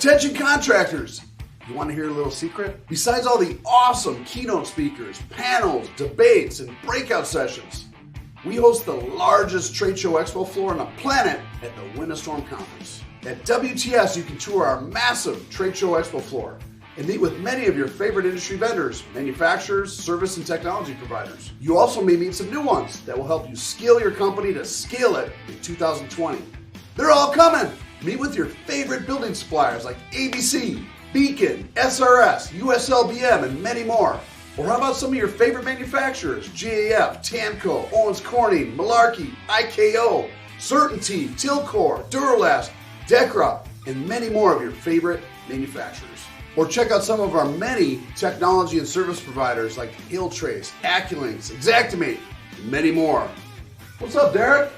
Attention contractors! You want to hear a little secret? Besides all the awesome keynote speakers, panels, debates, and breakout sessions, we host the largest trade show expo floor on the planet at the Windstorm Conference. At WTS, you can tour our massive trade show expo floor and meet with many of your favorite industry vendors, manufacturers, service and technology providers. You also may meet some new ones that will help you scale your company to scale it in 2020. They're all coming! Meet with your favorite building suppliers like ABC, Beacon, SRS, USLBM, and many more. Or how about some of your favorite manufacturers? GAF, Tamco, Owens Corning, Malarkey, IKO, Certainty, Tilcor, Duralast, Decra, and many more of your favorite manufacturers. Or check out some of our many technology and service providers like Hilltrace, Acculinks, Xactimate, and many more. What's up, Derik?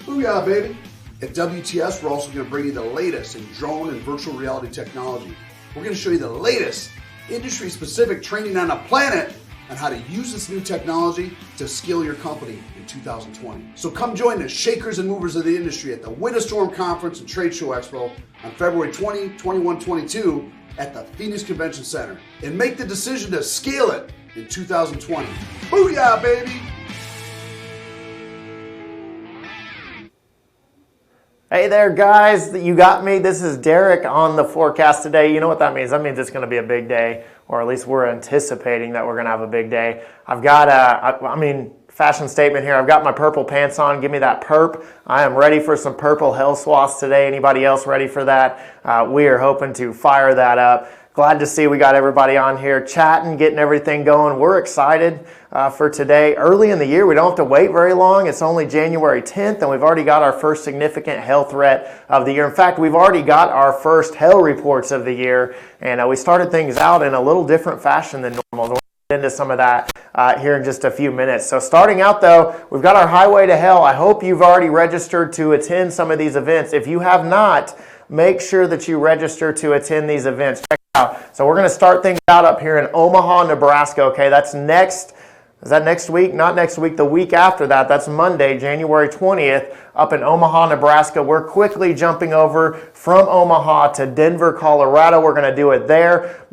Booyah, baby. At WTS, we're also going to bring you the latest in drone and virtual reality technology. We're going to show you the latest industry-specific training on the planet on how to use this new technology to scale your company in 2020. So come join the shakers and movers of the industry at the Windstorm Conference and Trade Show Expo on February 20, 21, 22 at the Phoenix Convention Center and make the decision to scale it in 2020. Booyah, baby! Hey there, guys. You got me. This is Derik on the forecast today. You know what that means? That means it's going to be a big day, or at least we're anticipating that we're going to have a big day. I've got fashion statement here. I've got my purple pants on. Give me that perp. I am ready for some purple hell swaths today. Anybody else ready for that? We are hoping to fire that up. Glad to see we got everybody on here chatting, getting everything going. We're excited for today. Early in the year, we don't have to wait very long. It's only January 10th, and we've already got our first significant hail threat of the year. In fact, we've already got our first hail reports of the year, and we started things out in a little different fashion than normal. We'll get into some of that here in just a few minutes. So starting out, though, we've got our highway to hell. I hope you've already registered to attend some of these events. If you have not, make sure that you register to attend these events. Check it out. So we're going to start things out up here in Omaha, Nebraska. Okay, that's next. Is that next week? Not next week, the week after that. That's Monday, January 20th, up in Omaha, Nebraska. We're quickly jumping over from Omaha to Denver, Colorado. We're going to do it there.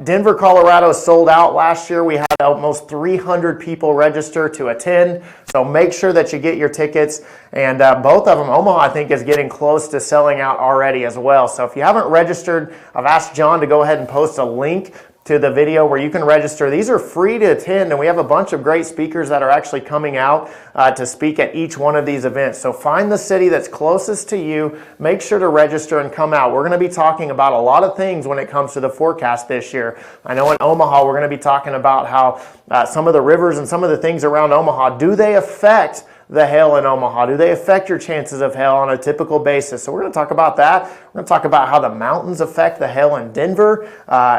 Denver, Colorado sold out last year. We had almost 300 people register to attend. So make sure that you get your tickets. And both of them, Omaha, I think, is getting close to selling out already as well. So if you haven't registered, I've asked John to go ahead and post a link to the video where you can register. These are free to attend, and we have a bunch of great speakers that are actually coming out to speak at each one of these events. So find the city that's closest to you, make sure to register and come out. We're going to be talking about a lot of things when it comes to the forecast this year. I know in Omaha we're going to be talking about how some of the rivers and some of the things around Omaha, do they affect the hail in Omaha? Do they affect your chances of hail on a typical basis? So we're going to talk about that. We're going to talk about how the mountains affect the hail in Denver.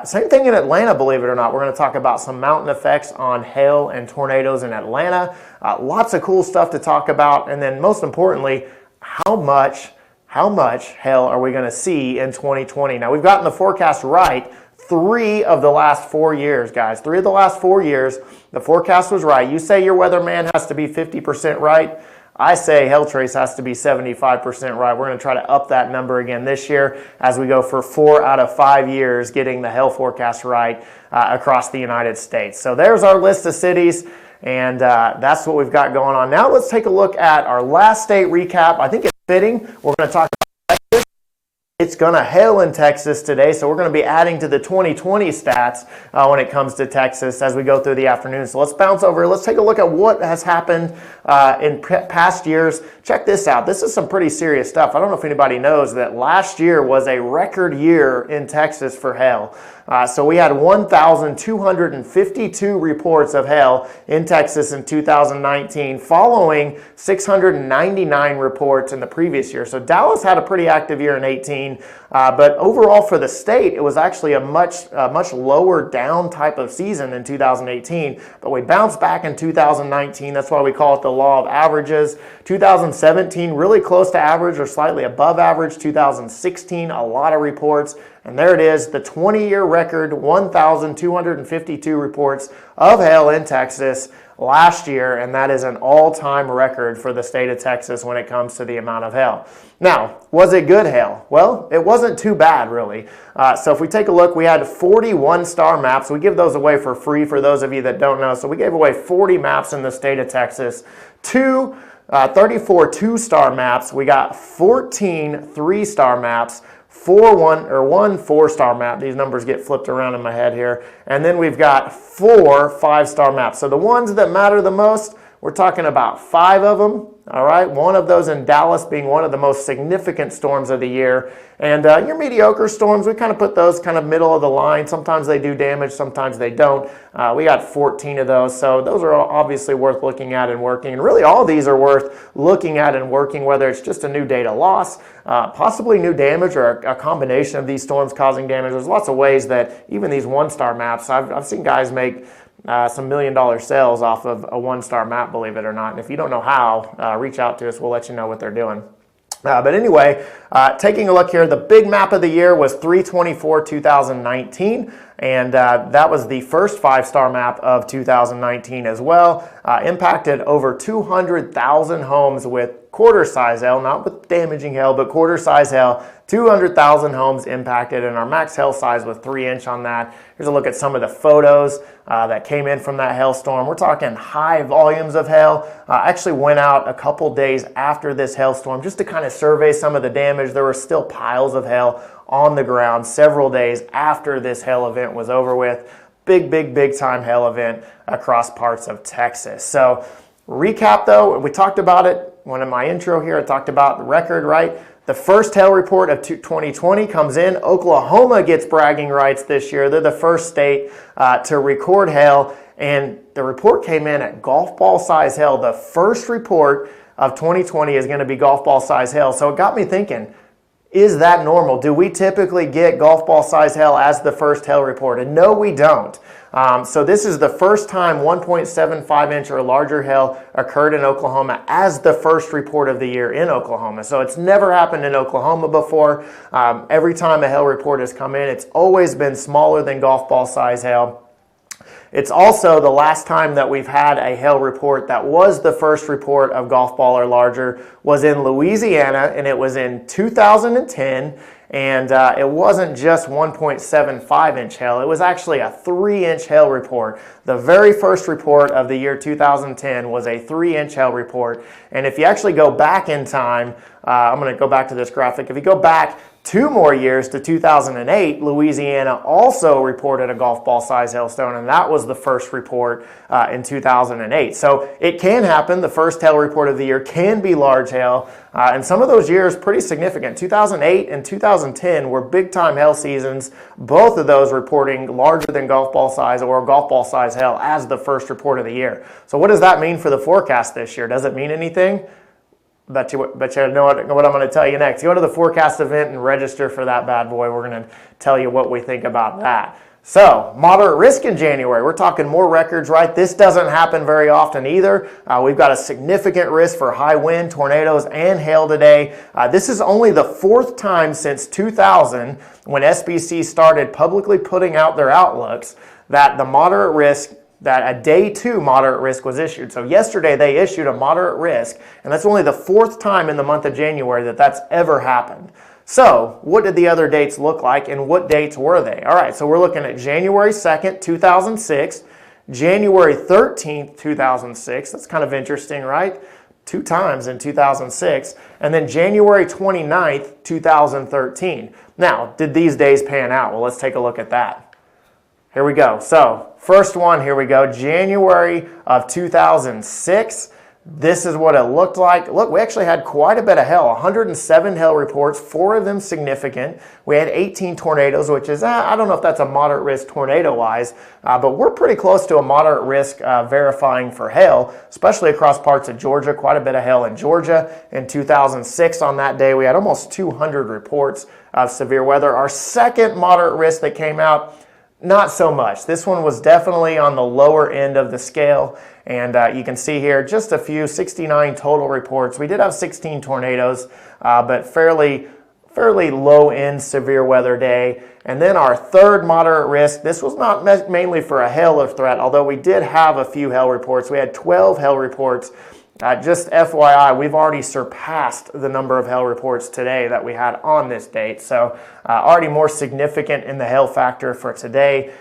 Same thing in Atlanta, believe it or not. We're going to talk about some mountain effects on hail and tornadoes in Atlanta. Lots of cool stuff to talk about. And then most importantly, how much hail are we going to see in 2020? Now, we've gotten the forecast right 3 of the last 4 years, guys. 3 of the last 4 years, the forecast was right. You say your weatherman has to be 50% right. I say Hilltrace has to be 75% right. We're going to try to up that number again this year as we go for 4 out of 5 years getting the hail forecast right across the United States. So there's our list of cities, and that's what we've got going on. Now let's take a look at our last state recap. I think it's fitting. We're going to talk about Texas. It's going to hail in Texas today, so we're going to be adding to the 2020 stats when it comes to Texas as we go through the afternoon. So let's bounce over. Let's take a look at what has happened in past years. Check this out. This is some pretty serious stuff. I don't know if anybody knows that last year was a record year in Texas for hail. So we had 1,252 reports of hail in Texas in 2019, following 699 reports in the previous year. So Dallas had a pretty active year in 18, but overall for the state, it was actually a much lower down type of season in 2018. But we bounced back in 2019. That's why we call it the law of averages. 2017, really close to average or slightly above average. 2016, a lot of reports. And there it is, the 20-year record, 1,252 reports of hail in Texas last year, and that is an all-time record for the state of Texas when it comes to the amount of hail. Now, was it good hail? Well, it wasn't too bad, really. So if we take a look, we had 41 star maps. We give those away for free for those of you that don't know. So we gave away 40 maps in the state of Texas, 34 2-star maps. We got 14 3-star maps, one 4-star map. These numbers get flipped around in my head here. And then we've got 4 5-star maps. So the ones that matter the most, we're talking about 5 of them. All right, one of those in Dallas being one of the most significant storms of the year. And your mediocre storms, we kind of put those kind of middle of the line. Sometimes they do damage, sometimes they don't. We got 14 of those, so those are obviously worth looking at and working. And really all of these are worth looking at and working, whether it's just a new data loss, possibly new damage, or a combination of these storms causing damage. There's lots of ways that even these 1-star maps, I've seen guys make some $1 million sales off of a 1-star map, believe it or not. And if you don't know how, reach out to us. We'll let you know what they're doing. But anyway, taking a look here, the big map of the year was 3/24/2019, and that was the first 5-star map of 2019 as well. Impacted over 200,000 homes with quarter-size hail, not with damaging hail, but quarter-size hail. 200,000 homes impacted, and our max hail size was 3-inch on that. Here's a look at some of the photos that came in from that hailstorm. We're talking high volumes of hail. I actually went out a couple days after this hailstorm just to kind of survey some of the damage. There were still piles of hail on the ground several days after this hail event was over with. Big time hail event across parts of Texas. So recap though, we talked about it when in my intro here, I talked about the record, right? The first hail report of 2020 comes in. Oklahoma gets bragging rights this year. They're the first state to record hail, and the report came in at golf ball size hail. The first report of 2020 is going to be golf ball size hail. So it got me thinking, is that normal? Do we typically get golf ball size hail as the first hail report? And no, we don't. So this is the first time 1.75-inch or larger hail occurred in Oklahoma as the first report of the year in Oklahoma. So it's never happened in Oklahoma before. Every time a hail report has come in, it's always been smaller than golf ball size hail. It's also the last time that we've had a hail report that was the first report of golf ball or larger was in Louisiana, and it was in 2010. And it wasn't just 1.75-inch hail. It was actually a 3-inch hail report. The very first report of the year 2010 was a 3-inch hail report. And if you actually go back in time, I'm going to go back to this graphic. If you go back 2 more years to 2008, Louisiana also reported a golf ball size hailstone, and that was the first report in 2008. So it can happen. The first hail report of the year can be large hail, and some of those years pretty significant. 2008 and 2010 were big time hail seasons, both of those reporting larger than golf ball size or golf ball size hail as the first report of the year. So what does that mean for the forecast this year? Does it mean anything? Bet you know what I'm going to tell you next. Go to the forecast event and register for that bad boy. We're going to tell you what we think about that. So, moderate risk in January. We're talking more records, right? This doesn't happen very often either. We've got a significant risk for high wind, tornadoes, and hail today. This is only the 4th time since 2000 when SBC started publicly putting out their outlooks that the moderate risk, that a day 2 moderate risk was issued. So yesterday they issued a moderate risk, and that's only the 4th time in the month of January that that's ever happened. So what did the other dates look like, and what dates were they? All right, so we're looking at January 2nd, 2006, January 13th, 2006. That's kind of interesting, right? 2 times in 2006, and then January 29th, 2013. Now, did these days pan out? Well, let's take a look at that. Here we go. So, first one, here we go. January of 2006. This is what it looked like. Look, we actually had quite a bit of hail. 107 hail reports, 4 of them significant. We had 18 tornadoes, which is, I don't know if that's a moderate risk tornado-wise, but we're pretty close to a moderate risk verifying for hail, especially across parts of Georgia. Quite a bit of hail in Georgia. In 2006 on that day, we had almost 200 reports of severe weather. Our second moderate risk that came out, not so much. This one was definitely on the lower end of the scale, and you can see here just a few, 69 total reports. We did have 16 tornadoes, but fairly low-end severe weather day. And then our third moderate risk, this was not mainly for a hail threat, although we did have a few hail reports. We had 12 hail reports. Just FYI, we've already surpassed the number of hail reports today that we had on this date. So already more significant in the hail factor for today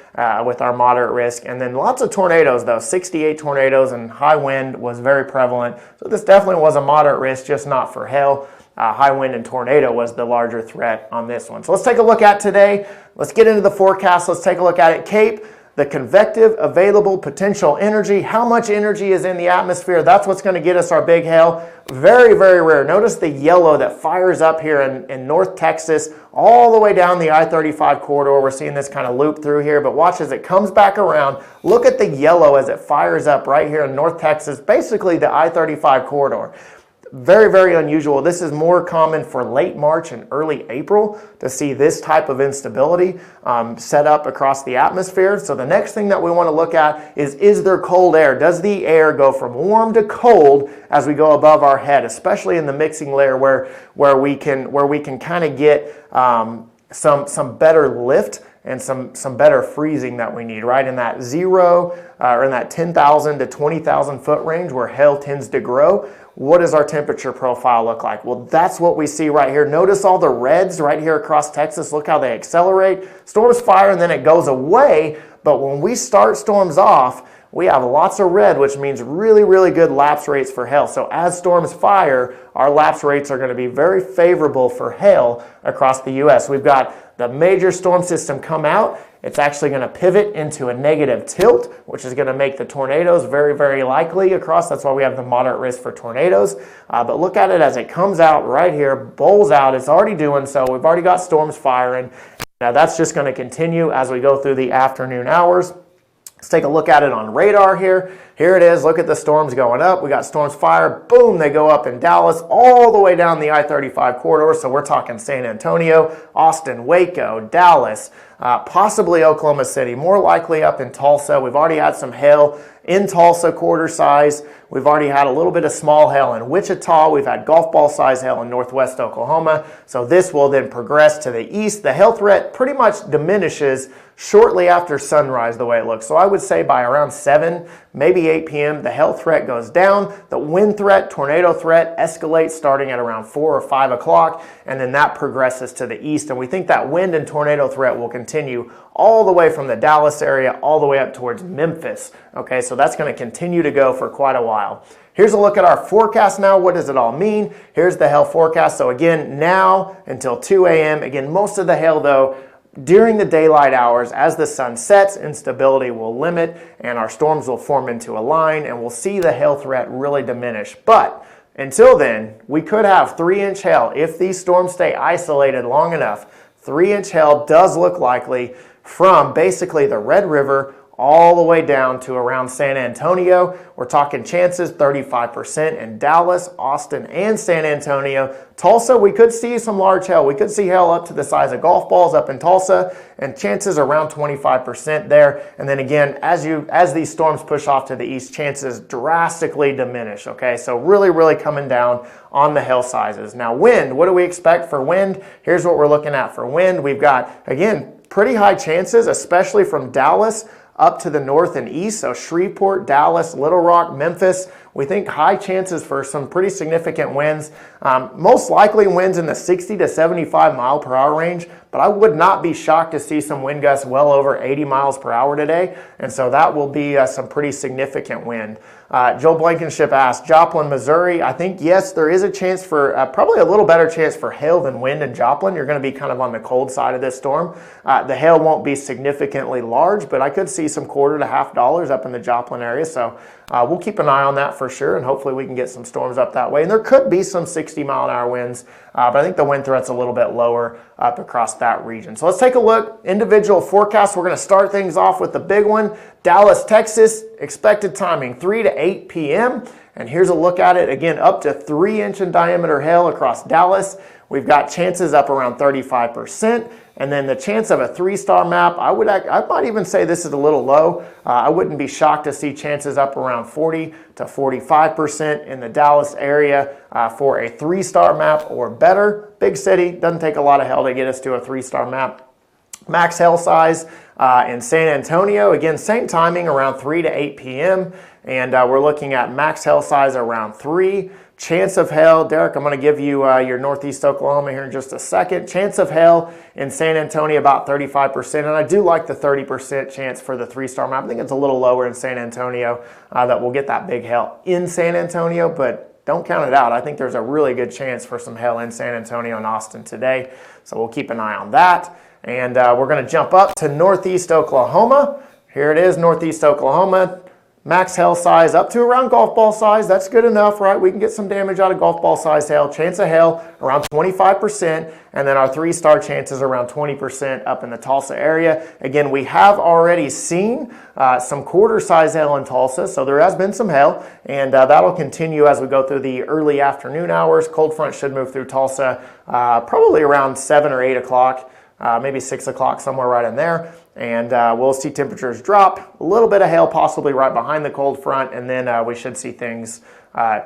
with our moderate risk. And then lots of tornadoes though, 68 tornadoes, and high wind was very prevalent. So this definitely was a moderate risk, just not for hail. High wind and tornado was the larger threat on this one. So let's take a look at today. Let's get into the forecast. Let's take a look at it. Cape, the convective available potential energy. How much energy is in the atmosphere? That's what's going to get us our big hail. Very, very rare. Notice the yellow that fires up here in North Texas all the way down the I-35 corridor. We're seeing this kind of loop through here, but watch as it comes back around. Look at the yellow as it fires up right here in North Texas, basically the I-35 corridor. Very, very unusual. This is more common for late March and early April to see this type of instability set up across the atmosphere. So the next thing that we want to look at is there cold air? Does the air go from warm to cold as we go above our head, especially in the mixing layer where we can kind of get some better lift and some better freezing that we need, right? In that 0 or in that 10,000 to 20,000 foot range where hail tends to grow. What does our temperature profile look like? Well, that's what we see right here. Notice all the reds right here across Texas. Look how they accelerate. Storms fire and then it goes away. But when we start storms off, we have lots of red, which means really, really good lapse rates for hail. So as storms fire, our lapse rates are going to be very favorable for hail across the U.S. We've got the major storm system come out. It's actually going to pivot into a negative tilt, which is going to make the tornadoes very, very likely across. That's why we have the moderate risk for tornadoes. But look at it as it comes out right here, bowls out. It's already doing so. We've already got storms firing. Now that's just going to continue as we go through the afternoon hours. Let's take a look at it on radar here. Here it is. Look at the storms going up. We got storms fire. Boom, they go up in Dallas all the way down the I-35 corridor. So we're talking San Antonio, Austin, Waco, Dallas, possibly Oklahoma City, more likely up in Tulsa. We've already had some hail in Tulsa, quarter size. We've already had a little bit of small hail in Wichita. We've had golf ball size hail in northwest Oklahoma. So this will then progress to the east. The hail threat pretty much diminishes shortly after sunrise the way it looks. So I would say by around 7, maybe 8 p.m., the hail threat goes down. The wind threat, tornado threat escalates starting at around 4 or 5 o'clock, and then that progresses to the east. And we think that wind and tornado threat will continue all the way from the Dallas area all the way up towards Memphis. Okay, so that's going to continue to go for quite a while. Here's a look at our forecast now. What does it all mean? Here's the hail forecast. So again, now until 2 a.m. Again, most of the hail though, during the daylight hours, as the sun sets, instability will limit and our storms will form into a line and we'll see the hail threat really diminish. But until then, we could have 3-inch hail if these storms stay isolated long enough. 3-inch hail does look likely from basically the Red River all the way down to around San Antonio. We're talking chances 35% in Dallas, Austin, and San Antonio. Tulsa, we could see some large hail. We could see hail up to the size of golf balls up in Tulsa, and chances around 25% there. And then again, as these storms push off to the east, chances drastically diminish. Okay, so really, really coming down on the hail sizes. Now wind, what do we expect for wind? Here's what we're looking at for wind. We've got, again, pretty high chances, especially from Dallas up to the north and east, so Shreveport, Dallas, Little Rock, Memphis. We think high chances for some pretty significant winds. Most likely winds in the 60 to 75 mile per hour range, but I would not be shocked to see some wind gusts well over 80 miles per hour today, and so that will be some pretty significant wind. Joe Blankenship asked, Joplin, Missouri, I think, yes, there is a chance for, probably a little better chance for hail than wind in Joplin. You're going to be kind of on the cold side of this storm. The hail won't be significantly large, but I could see some $quarter to $half up in the Joplin area, so we'll keep an eye on that for sure, and hopefully we can get some storms up that way. And there could be some 60-mile-an-hour winds, but I think the wind threat's a little bit lower up across that region. So let's take a look. Individual forecasts. We're going to start things off with the big one. Dallas, Texas, expected timing 3 to 8 p.m. And here's a look at it. Again, up to 3-inch in diameter hail across Dallas. We've got chances up around 35%. And then the chance of a 3-star map, I might even say this is a little low. I wouldn't be shocked to see chances up around 40 to 45% in the Dallas area for a 3-star map or better. Big city, doesn't take a lot of hail to get us to a 3-star map. Max hail size in San Antonio, again, same timing, around 3 to 8 p.m. And we're looking at max hail size around 3. Chance of hail, Derik, I'm going to give you your Northeast Oklahoma here in just a second. Chance of hail in San Antonio about 35%, and I do like the 30% chance for the 3-star map. I think it's a little lower in San Antonio that we'll get that big hail in San Antonio, but don't count it out. I think there's a really good chance for some hail in San Antonio and Austin today, so we'll keep an eye on that. And we're going to jump up to Northeast Oklahoma. Here it is, Northeast Oklahoma. Max hail size up to around golf ball size. That's good enough, right? We can get some damage out of golf ball size hail. Chance of hail around 25%. And then our 3-star chances around 20% up in the Tulsa area. Again, we have already seen some quarter size hail in Tulsa. So there has been some hail. And that'll continue as we go through the early afternoon hours. Cold front should move through Tulsa probably around 7 or 8 o'clock. Maybe 6 o'clock, somewhere right in there. And we'll see temperatures drop, a little bit of hail possibly right behind the cold front, and then we should see things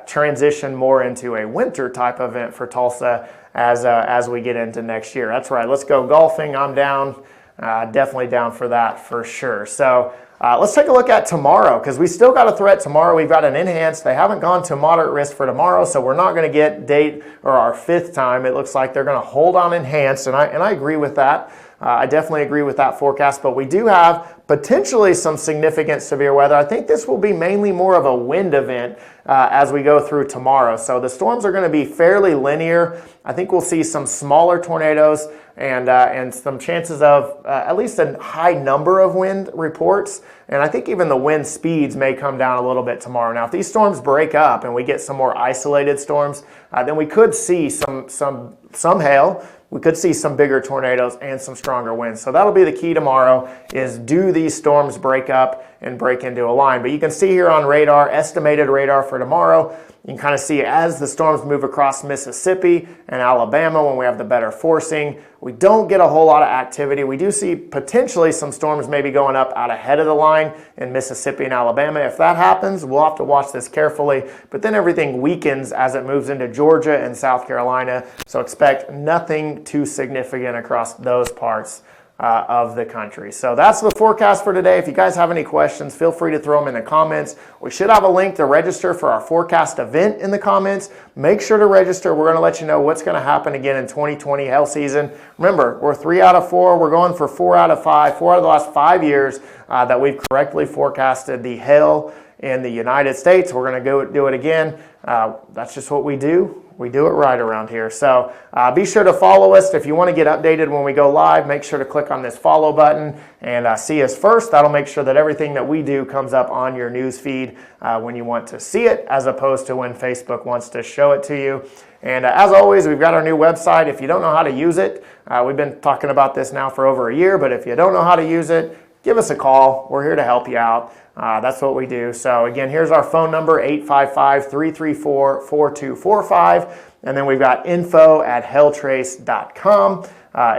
transition more into a winter type event for Tulsa as we get into next year. That's right, let's go golfing. I'm down, definitely down for that for sure. So let's take a look at tomorrow, because we still got a threat tomorrow. We've got an enhanced. They haven't gone to moderate risk for tomorrow, so we're not going to get date or our 5th time. It looks like they're going to hold on enhanced, and I agree with that. I definitely agree with that forecast, but we do have potentially some significant severe weather. I think this will be mainly more of a wind event as we go through tomorrow. So the storms are going to be fairly linear. I think we'll see some smaller tornadoes and some chances of at least a high number of wind reports. And I think even the wind speeds may come down a little bit tomorrow. Now, if these storms break up and we get some more isolated storms, then we could see some hail. We could see some bigger tornadoes and some stronger winds. So that'll be the key tomorrow, is do these storms break up and break into a line? But you can see here on radar, estimated radar for tomorrow, you can kind of see as the storms move across Mississippi and Alabama when we have the better forcing, we don't get a whole lot of activity. We do see potentially some storms maybe going up out ahead of the line in Mississippi and Alabama. If that happens, we'll have to watch this carefully. But then everything weakens as it moves into Georgia and South Carolina. So expect nothing too significant across those parts of the country. So that's the forecast for today. If you guys have any questions, feel free to throw them in the comments. We should have a link to register for our forecast event in the comments. Make sure to register. We're going to let you know what's going to happen again in 2020 hail season. Remember, we're 3 out of 4. We're going for 4 out of 5. 4 out of the last 5 years that we've correctly forecasted the hail in the United States. We're going to go do it again. That's just what we do. We do it right around here. So be sure to follow us. If you want to get updated when we go live, make sure to click on this follow button and see us first. That'll make sure that everything that we do comes up on your news feed when you want to see it, as opposed to when Facebook wants to show it to you. And as always, we've got our new website. If you don't know how to use it, we've been talking about this now for over a year, but if you don't know how to use it, give us a call. We're here to help you out. That's what we do. So again, here's our phone number, 855-334-4245. And then we've got info@hailtrace.com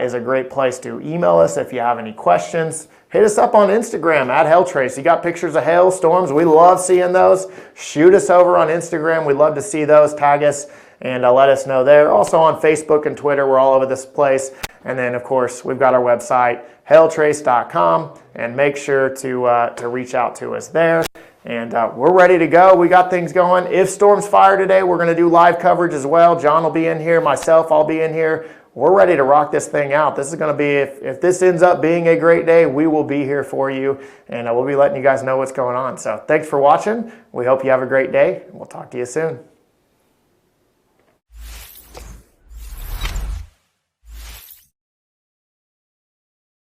is a great place to email us if you have any questions. Hit us up on Instagram @hailtrace. You got pictures of hail storms? We love seeing those. Shoot us over on Instagram. We'd love to see those. Tag us and let us know there. Also on Facebook and Twitter, we're all over this place. And then, of course, we've got our website, hailtrace.com, and make sure to reach out to us there. And we're ready to go. We got things going. If storms fire today, we're going to do live coverage as well. John will be in here. Myself, I'll be in here. We're ready to rock this thing out. This is going to be, if this ends up being a great day, we will be here for you. And we'll be letting you guys know what's going on. So thanks for watching. We hope you have a great day. And we'll talk to you soon.